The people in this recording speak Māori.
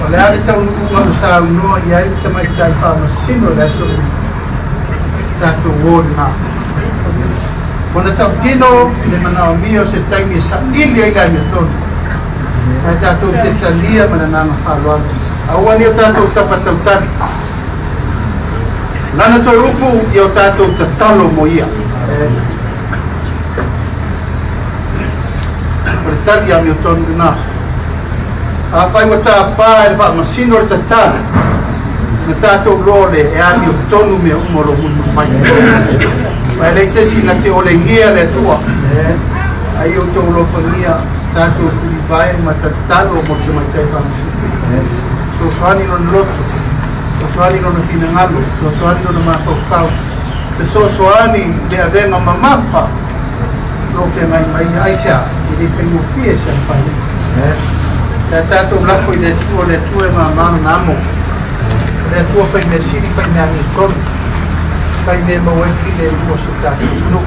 o le ale tau nunga o sa unua i ai ta mai tai whamasino le aso tato wōri maa. Kona tau tino le mana o mio se taimi e sa ili ai lai me tonu. Ai tato te talia mana nana whaloa. Aua ni o tato tapatautari. Nana toi upu i o tato tatalo mo ia. Kore tali a mi o tonu na. A whai wata pā e wha masino le tatalo. Na tato lole e a mi o tonu me umoro munu mai. Mai lei se si na te ole ngia le tua. Ai o tau lofa ngia tato tuli vai ma tatalo mo te mai tai whamasino. So soani no loto. So soani no finangalo. So soani no mafau. So soani le avenga mamafa. Lo fe mai aisia. Ili fengu fie se fai. Tato lafo i le tue mamang namo. Le tua fai me siri fai me angikon. Fai me maweki le uosu tato.